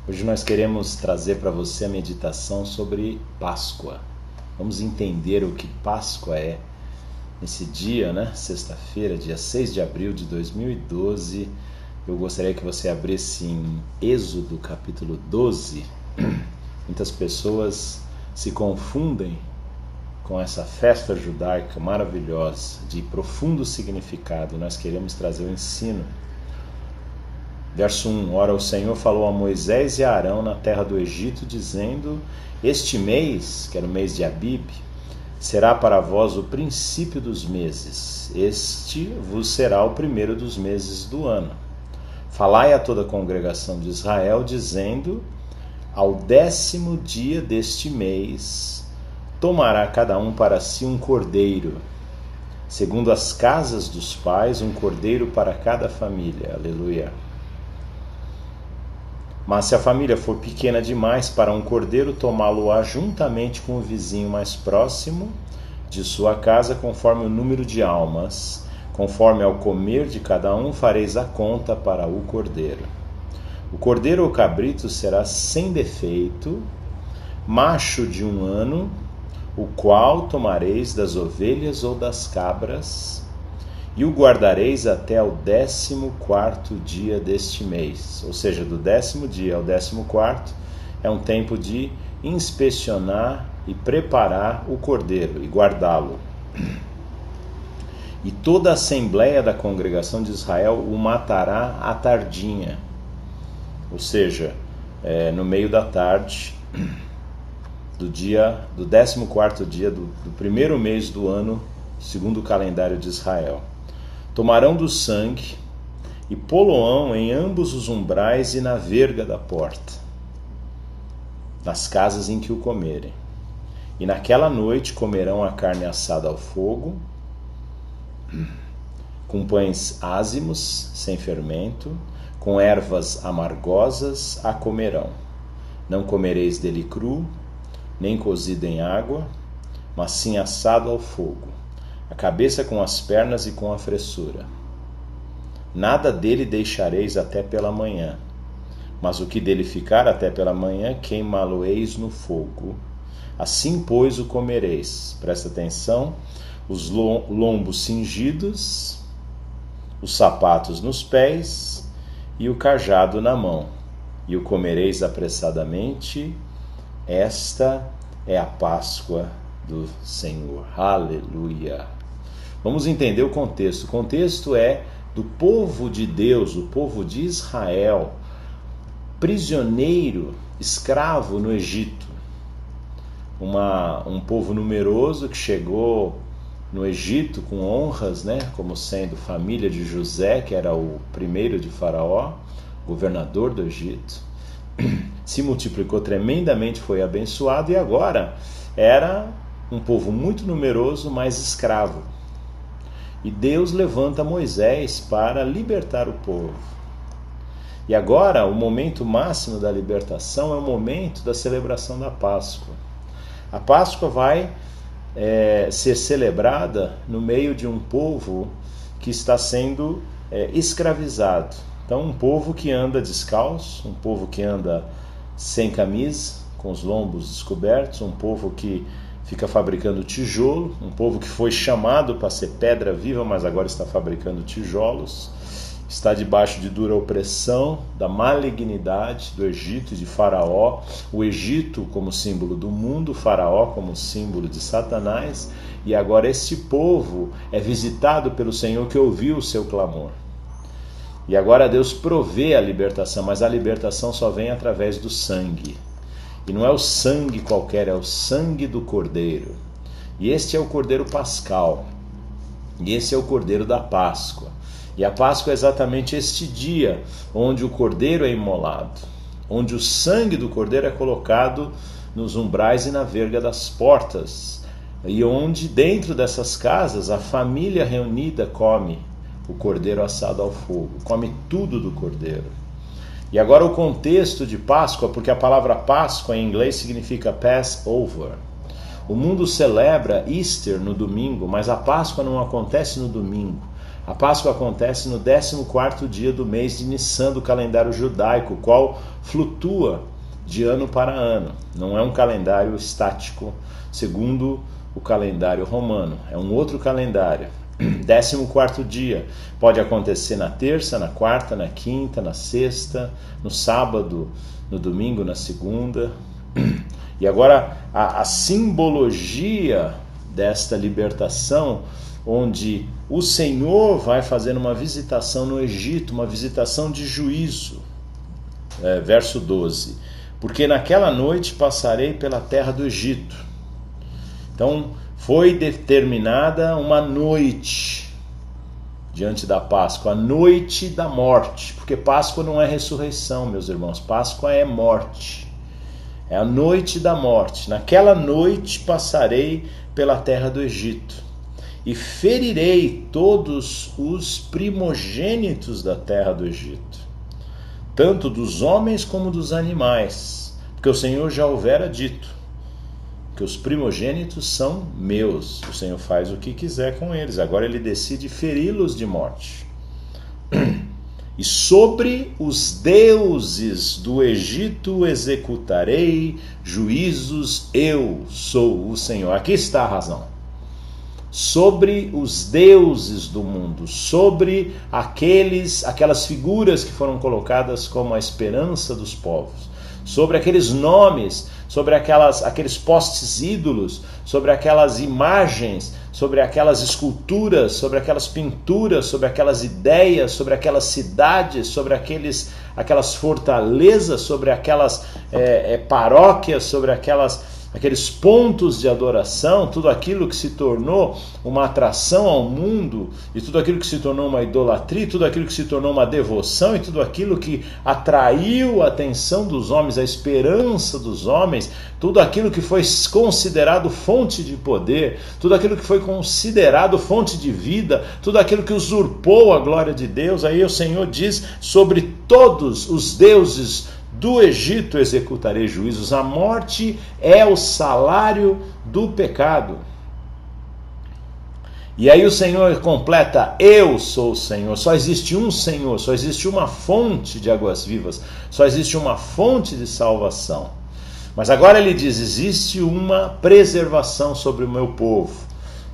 Hoje nós queremos trazer para você a meditação sobre Páscoa. Vamos entender o que Páscoa é. Nesse dia, sexta-feira, dia 6 de abril de 2012, eu gostaria que você abrisse em Êxodo capítulo 12. Muitas pessoas se confundem com essa festa judaica maravilhosa, de profundo significado. Nós queremos trazer o ensino. Verso 1. Ora, o Senhor falou a Moisés e a Arão na terra do Egito, dizendo: Este mês, que era o mês de Abib, será para vós o princípio dos meses. Este vos será o primeiro dos meses do ano. Falai a toda a congregação de Israel, dizendo: Ao 10º dia deste mês, tomará cada um para si um cordeiro, segundo as casas dos pais, um cordeiro para cada família. Aleluia. Mas se a família for pequena demais para um cordeiro, tomá-lo-á juntamente com o vizinho mais próximo de sua casa, conforme o número de almas. Conforme ao comer de cada um, fareis a conta para o cordeiro. O cordeiro ou cabrito será sem defeito, macho de 1 ano, o qual tomareis das ovelhas ou das cabras, e o guardareis até o 14º dia deste mês. Ou seja, do 10º dia ao 14º é um tempo de inspecionar e preparar o cordeiro e guardá-lo. E toda a assembleia da congregação de Israel o matará à tardinha. Ou seja, no meio da tarde do 14º dia do primeiro mês do ano, segundo o calendário de Israel. Tomarão do sangue e pô-lo-ão em ambos os umbrais e na verga da porta, nas casas em que o comerem. E naquela noite comerão a carne assada ao fogo, com pães ázimos, sem fermento, com ervas amargosas a comerão. Não comereis dele cru, nem cozido em água, mas sim assado ao fogo, a cabeça com as pernas e com a fressura. Nada dele deixareis até pela manhã, mas o que dele ficar até pela manhã, queimá-lo-eis no fogo. Assim, pois, o comereis. Presta atenção: os lombos cingidos, os sapatos nos pés e o cajado na mão. E o comereis apressadamente. Esta é a Páscoa do Senhor. Aleluia. Vamos entender o contexto. O contexto é do povo de Deus, o povo de Israel, prisioneiro, escravo no Egito. Um povo numeroso que chegou no Egito com honras, como sendo família de José, que era o primeiro de Faraó, governador do Egito. Se multiplicou tremendamente, foi abençoado, e agora era um povo muito numeroso, mas escravo. E Deus levanta Moisés para libertar o povo. E agora, o momento máximo da libertação é o momento da celebração da Páscoa. A Páscoa vai ser celebrada no meio de um povo que está sendo escravizado. Então, um povo que anda descalço, um povo que anda sem camisa, com os lombos descobertos, um povo que fica fabricando tijolo, um povo que foi chamado para ser pedra viva, mas agora está fabricando tijolos, está debaixo de dura opressão da malignidade do Egito e de Faraó, o Egito como símbolo do mundo, o Faraó como símbolo de Satanás, e agora esse povo é visitado pelo Senhor, que ouviu o seu clamor. E agora Deus provê a libertação, mas a libertação só vem através do sangue. E não é o sangue qualquer, é o sangue do Cordeiro. E este é o Cordeiro Pascal. E esse é o Cordeiro da Páscoa. E a Páscoa é exatamente este dia onde o Cordeiro é imolado, onde o sangue do Cordeiro é colocado nos umbrais e na verga das portas, e onde dentro dessas casas a família reunida come o Cordeiro assado ao fogo, come tudo do Cordeiro. E agora o contexto de Páscoa, porque a palavra Páscoa em inglês significa Passover. O mundo celebra Easter no domingo, mas a Páscoa não acontece no domingo. A Páscoa acontece no 14º dia do mês de Nissan do calendário judaico, o qual flutua de ano para ano. Não é um calendário estático, segundo o calendário romano. É um outro calendário. 14º dia. Pode acontecer na terça, na quarta, na quinta, na sexta, no sábado, no domingo, na segunda. E agora a simbologia desta libertação, onde o Senhor vai fazer uma visitação no Egito, uma visitação de juízo. Verso 12. Porque naquela noite passarei pela terra do Egito. Então, foi determinada uma noite diante da Páscoa, a noite da morte, porque Páscoa não é ressurreição, meus irmãos, Páscoa é morte, é a noite da morte. Naquela noite passarei pela terra do Egito e ferirei todos os primogênitos da terra do Egito, tanto dos homens como dos animais, porque o Senhor já houvera dito que os primogênitos são meus. O Senhor faz o que quiser com eles. Agora ele decide feri-los de morte. E sobre os deuses do Egito executarei juízos, eu sou o Senhor. Aqui está a razão. Sobre os deuses do mundo, sobre aquelas figuras que foram colocadas como a esperança dos povos, sobre aqueles nomes, sobre aqueles postes ídolos, sobre aquelas imagens, sobre aquelas esculturas, sobre aquelas pinturas, sobre aquelas ideias, sobre aquelas cidades, sobre aquelas fortalezas, sobre aquelas paróquias, sobre aqueles pontos de adoração, tudo aquilo que se tornou uma atração ao mundo, e tudo aquilo que se tornou uma idolatria, tudo aquilo que se tornou uma devoção, e tudo aquilo que atraiu a atenção dos homens, a esperança dos homens, tudo aquilo que foi considerado fonte de poder, tudo aquilo que foi considerado fonte de vida, tudo aquilo que usurpou a glória de Deus. Aí o Senhor diz: sobre todos os deuses do Egito executarei juízos. A morte é o salário do pecado. E aí o Senhor completa: eu sou o Senhor. Só existe um Senhor, só existe uma fonte de águas vivas, só existe uma fonte de salvação. Mas agora ele diz: existe uma preservação sobre o meu povo.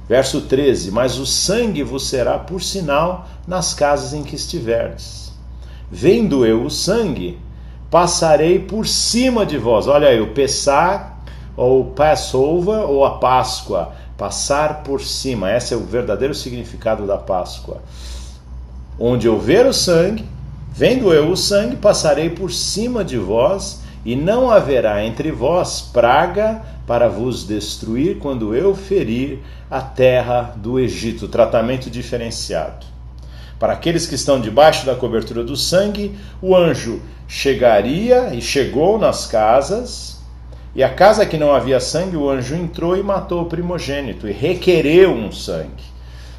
Verso 13: mas o sangue vos será por sinal nas casas em que estiverdes. Vendo eu o sangue, passarei por cima de vós. Olha aí, o Pessah, ou Passover, ou a Páscoa, passar por cima. Esse é o verdadeiro significado da Páscoa. Onde eu ver o sangue, vendo eu o sangue, passarei por cima de vós, e não haverá entre vós praga para vos destruir quando eu ferir a terra do Egito. Tratamento diferenciado. Para aqueles que estão debaixo da cobertura do sangue, o anjo chegaria e chegou nas casas, e a casa que não havia sangue, o anjo entrou e matou o primogênito, e requereu um sangue.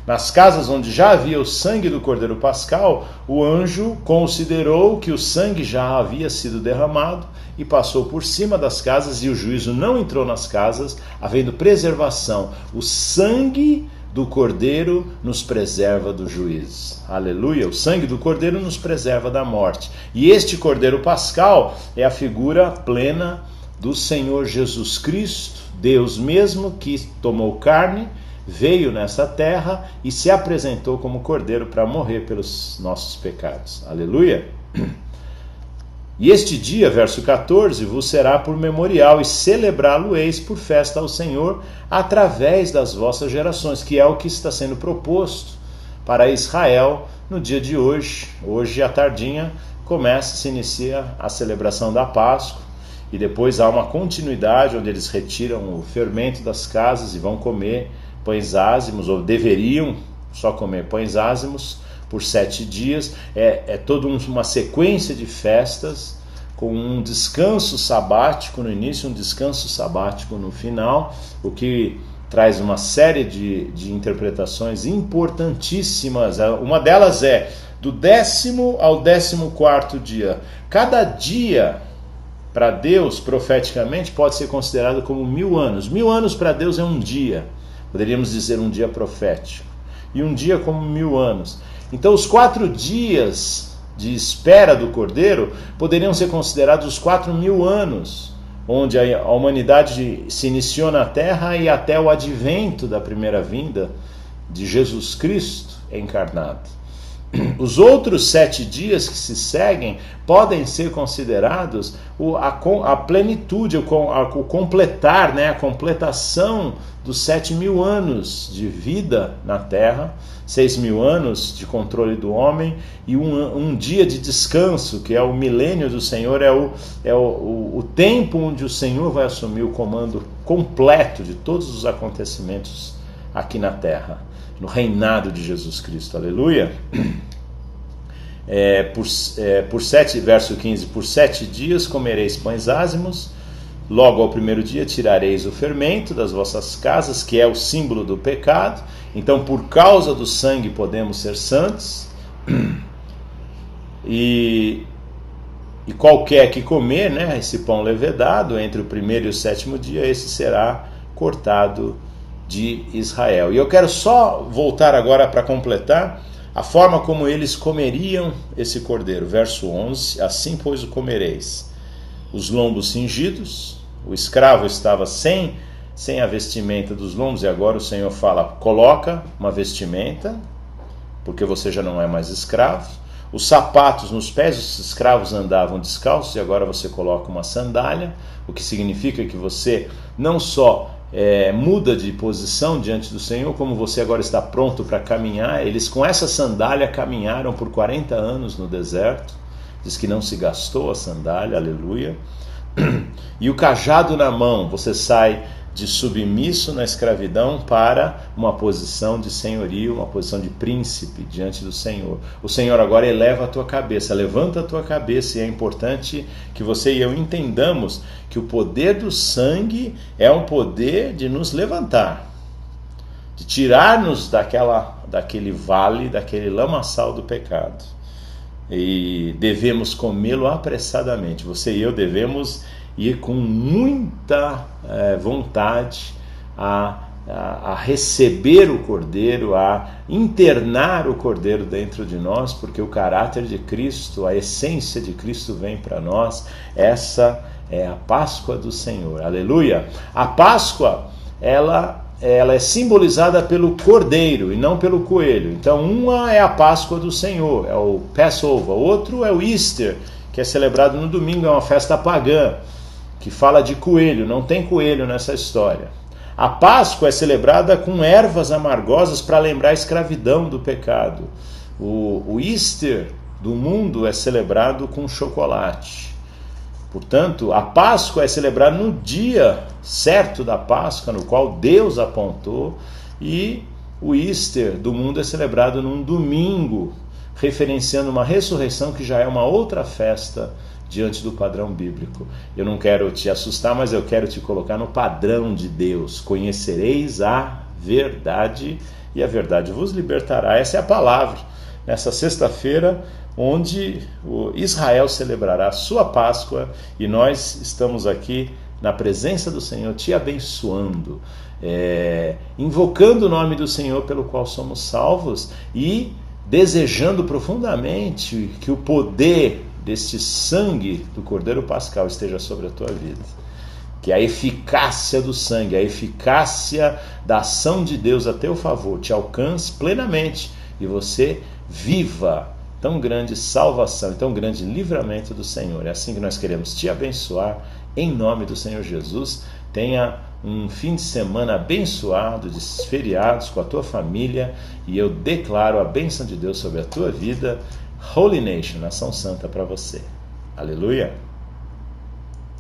Nas casas onde já havia o sangue do Cordeiro Pascal, o anjo considerou que o sangue já havia sido derramado e passou por cima das casas, e o juízo não entrou nas casas, havendo preservação. O sangue do Cordeiro nos preserva do juízo. Aleluia! O sangue do Cordeiro nos preserva da morte. E este Cordeiro Pascal é a figura plena do Senhor Jesus Cristo, Deus mesmo, que tomou carne, veio nessa terra e se apresentou como Cordeiro para morrer pelos nossos pecados. Aleluia! E este dia, verso 14, vos será por memorial, e celebrá-lo-eis por festa ao Senhor através das vossas gerações, que é o que está sendo proposto para Israel no dia de hoje. Hoje à tardinha se inicia a celebração da Páscoa, e depois há uma continuidade onde eles retiram o fermento das casas e vão comer pães ázimos, ou deveriam só comer pães ázimos por 7 dias. É toda uma sequência de festas, com um descanso sabático no início, um descanso sabático no final, o que traz uma série de interpretações importantíssimas. Uma delas é do 10º ao 14º dia. Cada dia, para Deus, profeticamente, pode ser considerado como 1000 anos. 1000 anos para Deus é um dia, poderíamos dizer um dia profético. e um dia como 1000 anos. Então os 4 dias de espera do Cordeiro poderiam ser considerados os 4000 anos, onde a humanidade se iniciou na Terra e até o advento da primeira vinda de Jesus Cristo encarnado. Os outros 7 dias que se seguem podem ser considerados a plenitude, o completar, né, a completação dos 7000 anos de vida na Terra, 6000 anos de controle do homem e um dia de descanso, que é o milênio do Senhor, é o tempo onde o Senhor vai assumir o comando completo de todos os acontecimentos aqui na Terra, no reinado de Jesus Cristo. Aleluia! Verso 15, por 7 dias comereis pães ázimos, logo ao primeiro dia tirareis o fermento das vossas casas, que é o símbolo do pecado. Então, por causa do sangue podemos ser santos, e qualquer que comer, né, esse pão levedado entre o primeiro e o 7º dia, esse será cortado de Israel. E eu quero só voltar agora para completar a forma como eles comeriam esse cordeiro. Verso 11, assim pois o comereis: os lombos cingidos, o escravo estava sem a vestimenta dos lombos, e agora o Senhor fala, coloca uma vestimenta, porque você já não é mais escravo. Os sapatos nos pés, os escravos andavam descalços, e agora você coloca uma sandália, o que significa que você não só muda de posição diante do Senhor, como você agora está pronto para caminhar. Eles com essa sandália caminharam por 40 anos no deserto, diz que não se gastou a sandália, aleluia. E o cajado na mão, você sai de submisso na escravidão para uma posição de senhorio, uma posição de príncipe diante do Senhor. O Senhor agora eleva a tua cabeça, levanta a tua cabeça, e é importante que você e eu entendamos que o poder do sangue é um poder de nos levantar, de tirar-nos daquele vale, daquele lamaçal do pecado. E devemos comê-lo apressadamente. Você e eu devemos ir com muita vontade a receber o Cordeiro, a internar o Cordeiro dentro de nós, porque o caráter de Cristo, a essência de Cristo vem para nós. Essa é a Páscoa do Senhor, aleluia. A Páscoa, ela é simbolizada pelo Cordeiro e não pelo coelho. Então, uma é a Páscoa do Senhor, é o Passover. Outro é o Easter, que é celebrado no domingo, é uma festa pagã, que fala de coelho. Não tem coelho nessa história. A Páscoa é celebrada com ervas amargosas para lembrar a escravidão do pecado. O Easter do mundo é celebrado com chocolate. Portanto, a Páscoa é celebrada no dia certo da Páscoa, no qual Deus apontou, e o Easter do mundo é celebrado num domingo, referenciando uma ressurreição que já é uma outra festa diante do padrão bíblico. Eu não quero te assustar, mas eu quero te colocar no padrão de Deus. Conhecereis a verdade, e a verdade vos libertará. Essa é a palavra. Nessa sexta-feira, onde Israel celebrará a sua Páscoa, e nós estamos aqui na presença do Senhor, te abençoando, invocando o nome do Senhor pelo qual somos salvos, e desejando profundamente que o poder deste sangue do Cordeiro Pascal esteja sobre a tua vida. Que a eficácia do sangue, a eficácia da ação de Deus a teu favor te alcance plenamente, e você viva tão grande salvação e tão grande livramento do Senhor. É assim que nós queremos te abençoar, em nome do Senhor Jesus. Tenha um fim de semana abençoado, de feriados com a tua família, e eu declaro a bênção de Deus sobre a tua vida. Holy Nation, nação santa para você. Aleluia!